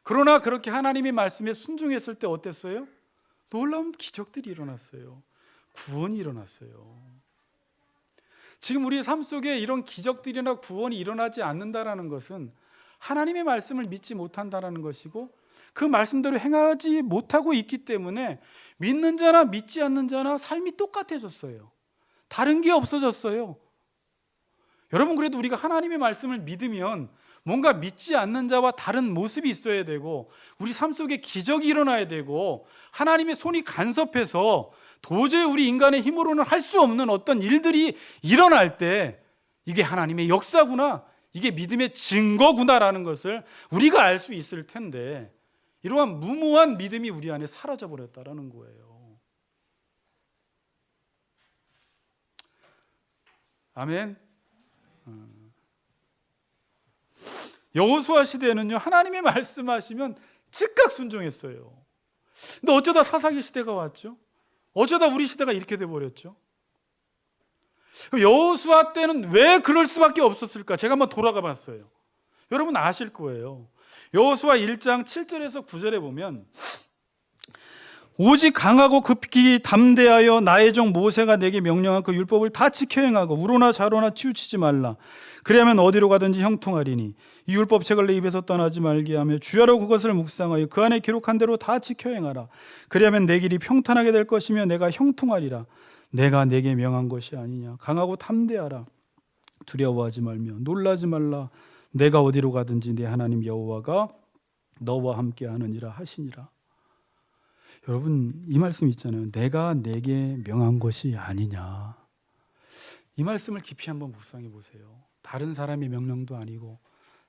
그러나 그렇게 하나님의 말씀에 순종했을 때 어땠어요? 놀라운 기적들이 일어났어요. 구원이 일어났어요. 지금 우리의 삶 속에 이런 기적들이나 구원이 일어나지 않는다라는 것은 하나님의 말씀을 믿지 못한다라는 것이고, 그 말씀대로 행하지 못하고 있기 때문에 믿는 자나 믿지 않는 자나 삶이 똑같아졌어요. 다른 게 없어졌어요. 여러분, 그래도 우리가 하나님의 말씀을 믿으면 뭔가 믿지 않는 자와 다른 모습이 있어야 되고, 우리 삶 속에 기적이 일어나야 되고, 하나님의 손이 간섭해서 도저히 우리 인간의 힘으로는 할 수 없는 어떤 일들이 일어날 때 이게 하나님의 역사구나, 이게 믿음의 증거구나라는 것을 우리가 알 수 있을 텐데, 이러한 무모한 믿음이 우리 안에 사라져버렸다라는 거예요. 아멘. 여호수아 시대는요, 하나님이 말씀하시면 즉각 순종했어요. 근데 어쩌다 사사기 시대가 왔죠? 어쩌다 우리 시대가 이렇게 돼버렸죠? 여호수아 때는 왜 그럴 수밖에 없었을까? 제가 한번 돌아가 봤어요. 여러분 아실 거예요. 여호수아 1장 7절에서 9절에 보면, 오직 강하고 급히 담대하여 나의 종 모세가 내게 명령한 그 율법을 다 지켜 행하고 우로나 좌로나 치우치지 말라. 그리하면 어디로 가든지 형통하리니 이 율법책을 내 입에서 떠나지 말게 하며 주야로 그것을 묵상하여 그 안에 기록한 대로 다 지켜 행하라. 그리하면 내 길이 평탄하게 될 것이며 내가 형통하리라. 내가 내게 명한 것이 아니냐. 강하고 담대하라. 두려워하지 말며 놀라지 말라. 내가 어디로 가든지 내 하나님 여호와가 너와 함께 하느니라 하시니라. 여러분, 이 말씀 있잖아요. 내가 내게 명한 것이 아니냐. 이 말씀을 깊이 한번 묵상해 보세요. 다른 사람의 명령도 아니고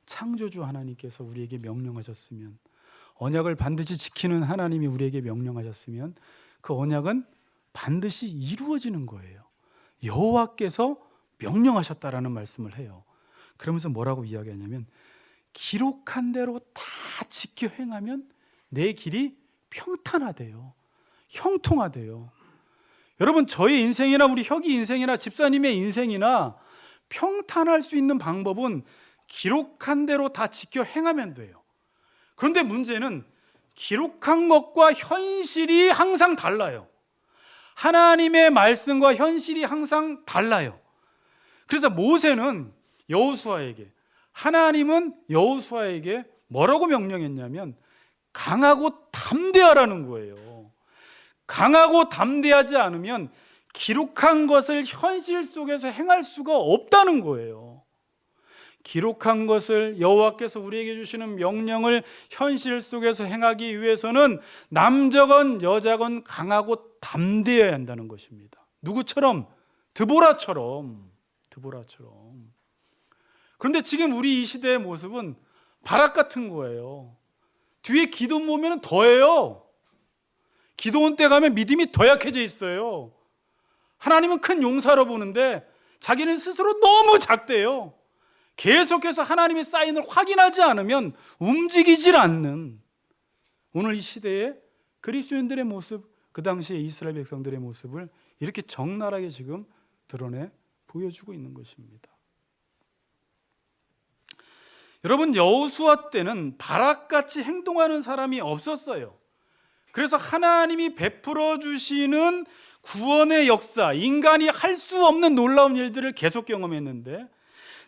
창조주 하나님께서 우리에게 명령하셨으면, 언약을 반드시 지키는 하나님이 우리에게 명령하셨으면 그 언약은 반드시 이루어지는 거예요. 여호와께서 명령하셨다라는 말씀을 해요. 그러면서 뭐라고 이야기하냐면, 기록한 대로 다 지켜 행하면 내 길이 평탄하대요. 형통하대요. 여러분, 저의 인생이나 우리 혁이 인생이나 집사님의 인생이나 평탄할 수 있는 방법은 기록한 대로 다 지켜 행하면 돼요. 그런데 문제는 기록한 것과 현실이 항상 달라요. 하나님의 말씀과 현실이 항상 달라요. 그래서 모세는 여호수아에게, 하나님은 여호수아에게 뭐라고 명령했냐면 강하고 담대하라는 거예요. 강하고 담대하지 않으면 기록한 것을 현실 속에서 행할 수가 없다는 거예요. 기록한 것을, 여호와께서 우리에게 주시는 명령을 현실 속에서 행하기 위해서는 남자건 여자건 강하고 담대해야 한다는 것입니다. 누구처럼? 드보라처럼. 그런데 지금 우리 이 시대의 모습은 바락 같은 거예요. 뒤에 기도원 보면 더해요. 기도원 때 가면 믿음이 더 약해져 있어요. 하나님은 큰 용사로 보는데 자기는 스스로 너무 작대요. 계속해서 하나님의 사인을 확인하지 않으면 움직이질 않는 오늘 이 시대의 그리스도인들의 모습, 그 당시에 이스라엘 백성들의 모습을 이렇게 적나라하게 지금 드러내 보여주고 있는 것입니다. 여러분, 여호수아 때는 바락같이 행동하는 사람이 없었어요. 그래서 하나님이 베풀어 주시는 구원의 역사, 인간이 할 수 없는 놀라운 일들을 계속 경험했는데,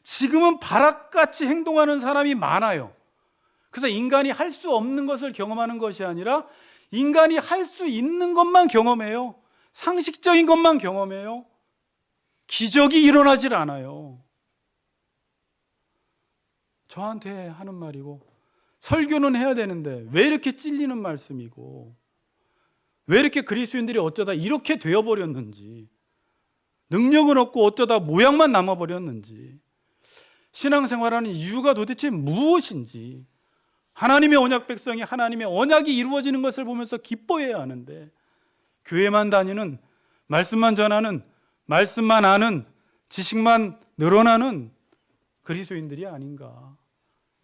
지금은 바락같이 행동하는 사람이 많아요. 그래서 인간이 할 수 없는 것을 경험하는 것이 아니라 인간이 할 수 있는 것만 경험해요. 상식적인 것만 경험해요. 기적이 일어나질 않아요. 저한테 하는 말이고, 설교는 해야 되는데 왜 이렇게 찔리는 말씀이고, 왜 이렇게 그리스도인들이 어쩌다 이렇게 되어버렸는지, 능력은 없고 어쩌다 모양만 남아버렸는지, 신앙생활하는 이유가 도대체 무엇인지 하나님의 언약 백성이 하나님의 언약이 이루어지는 것을 보면서 기뻐해야 하는데, 교회만 다니는, 말씀만 전하는, 말씀만 아는, 지식만 늘어나는 그리스도인들이 아닌가.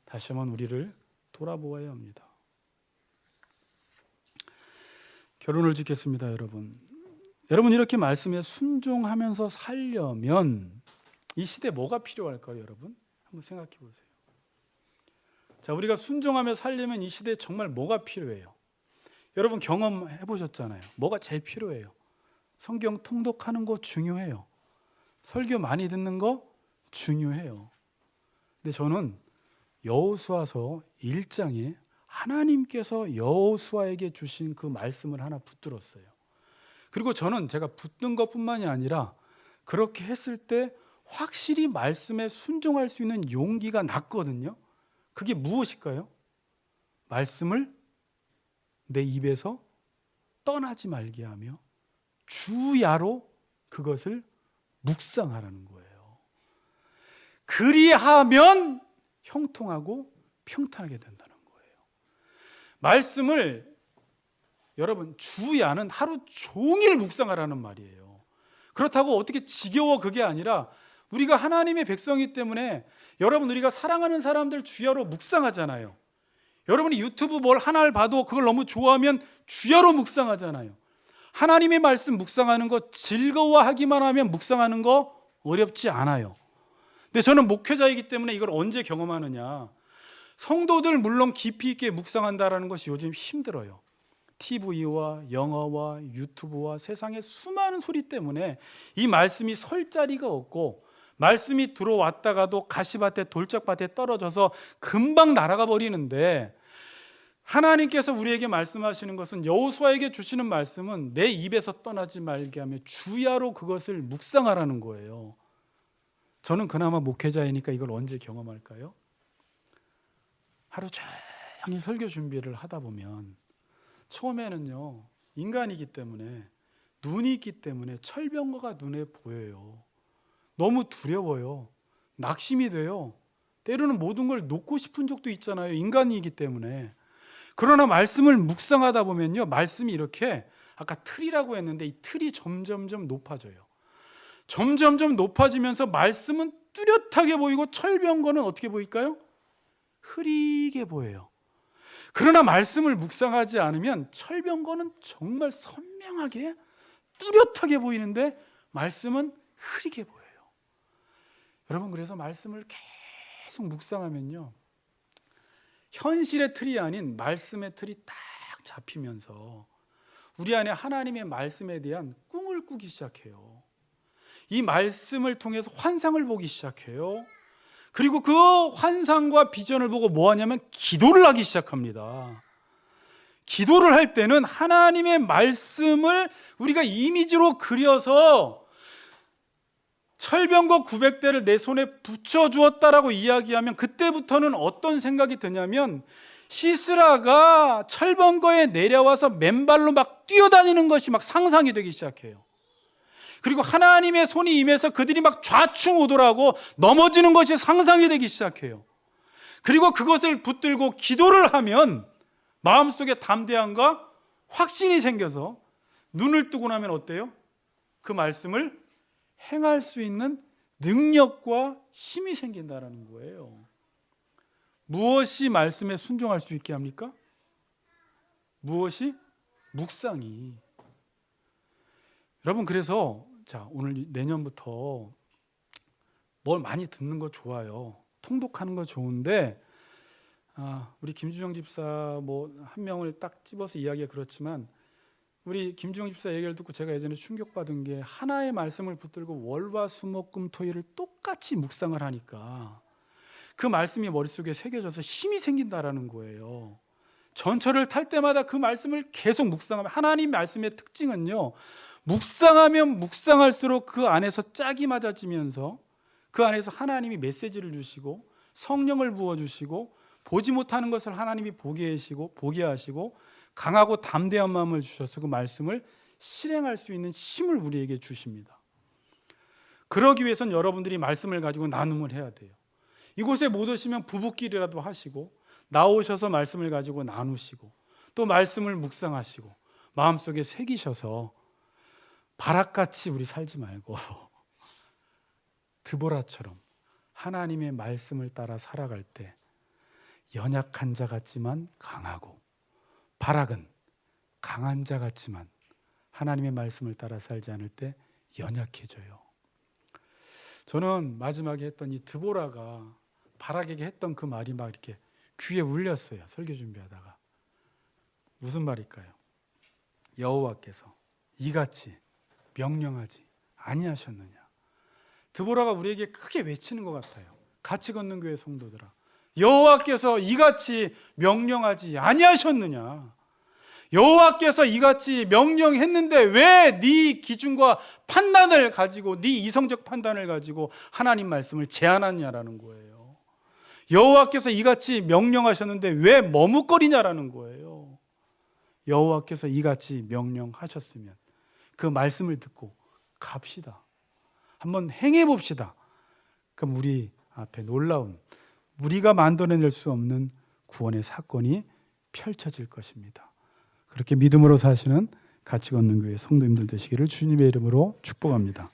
다시 한번 우리를 돌아보아야 합니다. 결론을 짓겠습니다, 여러분. 여러분, 이렇게 말씀에 순종하면서 살려면 이 시대에 뭐가 필요할까요, 여러분? 한번 생각해 보세요. 자, 우리가 순종하며 살려면 이 시대에 정말 뭐가 필요해요? 여러분 경험해 보셨잖아요. 뭐가 제일 필요해요? 성경 통독하는 거 중요해요. 설교 많이 듣는 거 중요해요. 근데 저는 여호수아서 1장에 하나님께서 여호수아에게 주신 그 말씀을 하나 붙들었어요. 그리고 저는 제가 붙든 것뿐만이 아니라 그렇게 했을 때 확실히 말씀에 순종할 수 있는 용기가 났거든요. 그게 무엇일까요? 말씀을 내 입에서 떠나지 말게 하며 주야로 그것을 묵상하라는 거예요. 그리하면 형통하고 평탄하게 된다는 거예요. 말씀을 여러분 주야는 하루 종일 묵상하라는 말이에요. 그렇다고 어떻게 지겨워 그게 아니라 우리가 하나님의 백성이기 때문에 여러분 우리가 사랑하는 사람들 주야로 묵상하잖아요. 여러분이 유튜브 뭘 하나를 봐도 그걸 너무 좋아하면 주야로 묵상하잖아요. 하나님의 말씀 묵상하는 거 즐거워하기만 하면 묵상하는 거 어렵지 않아요. 근데 저는 목회자이기 때문에 이걸 언제 경험하느냐. 성도들 물론 깊이 있게 묵상한다라는 것이 요즘 힘들어요. TV와 영화와 유튜브와 세상의 수많은 소리 때문에 이 말씀이 설 자리가 없고 말씀이 들어왔다가도 가시밭에 돌짝밭에 떨어져서 금방 날아가 버리는데, 하나님께서 우리에게 말씀하시는 것은, 여호수아에게 주시는 말씀은 내 입에서 떠나지 말게 하며 주야로 그것을 묵상하라는 거예요. 저는 그나마 목회자이니까 이걸 언제 경험할까요? 하루 종일 설교 준비를 하다 보면 처음에는요, 인간이기 때문에 눈이 있기 때문에 철병거가 눈에 보여요. 너무 두려워요. 낙심이 돼요. 때로는 모든 걸 놓고 싶은 적도 있잖아요. 인간이기 때문에. 그러나 말씀을 묵상하다 보면요, 말씀이 이렇게 아까 틀이라고 했는데 이 틀이 점점점 높아져요. 점점점 높아지면서 말씀은 뚜렷하게 보이고 철병거는 어떻게 보일까요? 흐리게 보여요. 그러나 말씀을 묵상하지 않으면 철병거는 정말 선명하게 뚜렷하게 보이는데 말씀은 흐리게 보여요. 여러분, 그래서 말씀을 계속 묵상하면요, 현실의 틀이 아닌 말씀의 틀이 딱 잡히면서 우리 안에 하나님의 말씀에 대한 꿈을 꾸기 시작해요. 이 말씀을 통해서 환상을 보기 시작해요. 그리고 그 환상과 비전을 보고 뭐 하냐면 기도를 하기 시작합니다. 기도를 할 때는 하나님의 말씀을 우리가 이미지로 그려서 철병거 900대를 내 손에 붙여주었다라고 이야기하면 그때부터는 어떤 생각이 드냐면 시스라가 철병거에 내려와서 맨발로 막 뛰어다니는 것이 막 상상이 되기 시작해요. 그리고 하나님의 손이 임해서 그들이 막 좌충우돌하고 넘어지는 것이 상상이 되기 시작해요. 그리고 그것을 붙들고 기도를 하면 마음속에 담대함과 확신이 생겨서 눈을 뜨고 나면 어때요? 그 말씀을 행할 수 있는 능력과 힘이 생긴다는 거예요. 무엇이 말씀에 순종할 수 있게 합니까? 무엇이? 묵상이. 여러분, 그래서 오늘 내년부터 뭘 많이 듣는 거 좋아요. 통독하는 거 좋은데 우리 김주정 집사 한 명을 딱 집어서 이야기가 그렇지만 우리 김주영 집사 얘기를 듣고 제가 예전에 충격받은 게 하나의 말씀을 붙들고 월화수목금토일을 똑같이 묵상을 하니까 그 말씀이 머릿속에 새겨져서 힘이 생긴다라는 거예요. 전철을 탈 때마다 그 말씀을 계속 묵상하면, 하나님 말씀의 특징은요, 묵상하면 묵상할수록 그 안에서 짝이 맞아지면서 그 안에서 하나님이 메시지를 주시고 성령을 부어주시고 보지 못하는 것을 하나님이 보게 하시고 강하고 담대한 마음을 주셔서 그 말씀을 실행할 수 있는 힘을 우리에게 주십니다. 그러기 위해서는 여러분들이 말씀을 가지고 나눔을 해야 돼요. 이곳에 못 오시면 부부끼리라도 하시고 나오셔서 말씀을 가지고 나누시고 또 말씀을 묵상하시고 마음속에 새기셔서 바락같이 우리 살지 말고 드보라처럼 하나님의 말씀을 따라 살아갈 때 연약한 자 같지만 강하고, 바락은 강한 자 같지만 하나님의 말씀을 따라 살지 않을 때 연약해져요. 저는 마지막에 했던 이 드보라가 바락에게 했던 그 말이 막 이렇게 귀에 울렸어요. 설교 준비하다가. 무슨 말일까요? 여호와께서 이같이 명령하지 아니하셨느냐. 드보라가 우리에게 크게 외치는 것 같아요. 같이 걷는 교회 성도들아, 여호와께서 이같이 명령하지 아니하셨느냐. 여호와께서 이같이 명령했는데 왜 네 기준과 판단을 가지고, 네 이성적 판단을 가지고 하나님 말씀을 제한하냐라는 거예요. 여호와께서 이같이 명령하셨는데 왜 머뭇거리냐라는 거예요. 여호와께서 이같이 명령하셨으면 그 말씀을 듣고 갑시다. 한번 행해 봅시다. 그럼 우리 앞에 놀라운, 우리가 만들어낼 수 없는 구원의 사건이 펼쳐질 것입니다. 그렇게 믿음으로 사시는 같이 걷는 교회 성도님들 되시기를 주님의 이름으로 축복합니다.